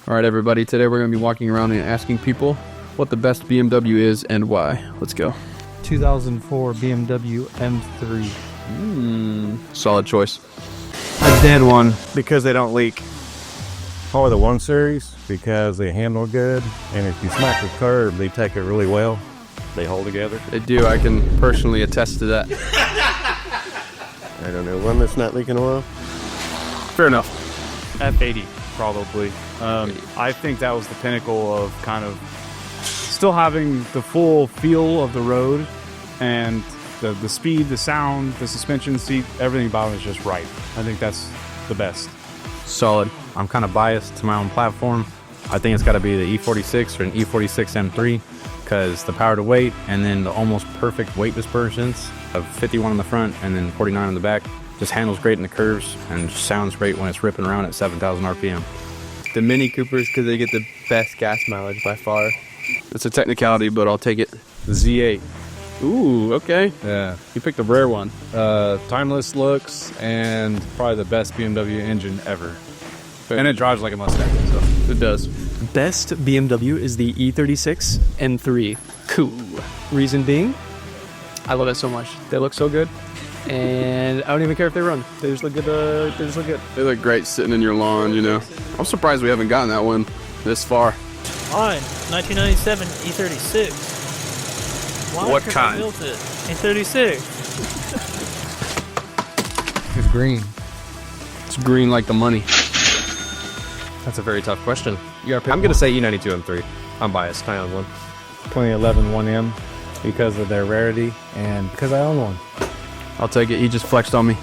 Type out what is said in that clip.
All right, everybody, today we're going to be walking around and asking people what the best BMW is and why. Let's go. 2004 BMW M3. Solid choice. A dead one because they don't leak. Probably the 1 Series because they handle good, and if you smack the curb, they take it really well. They hold together. They do. I can personally attest to that. I don't know, one that's not leaking oil. Fair enough. F80, probably. I think that was the pinnacle of kind of still having the full feel of the road, and the speed, the sound, the suspension seat, everything about it is just right. I think that's the best. Solid. I'm kind of biased to my own platform. I think it's got to be the E46 or an E46 M3 because the power to weight and then the almost perfect weight dispersions of 51 on the front and then 49 on the back just handles great in the curves and sounds great when it's ripping around at 7,000 RPM. The Mini Coopers because they get the best gas mileage by far. It's a technicality, but I'll take it. The Z8. Ooh, okay. Yeah. You picked a rare one. Timeless looks and probably the best BMW engine ever. And it drives like a Mustang, so. It does. Best BMW is the E36 M3. Cool. Reason being, I love it so much. They look so good, and I don't even care if they run. They just look good. They just look good. They look great sitting in your lawn, you know. I'm surprised we haven't gotten that one this far. Mine, 1997 E36. Why? What 'Cause kind? I built it. E36. It's green. It's green like the money. That's a very tough question. I'm going to say E92 M3. I'm biased. I own one. 2011 1M because of their rarity and because I own one. I'll take it. He just flexed on me.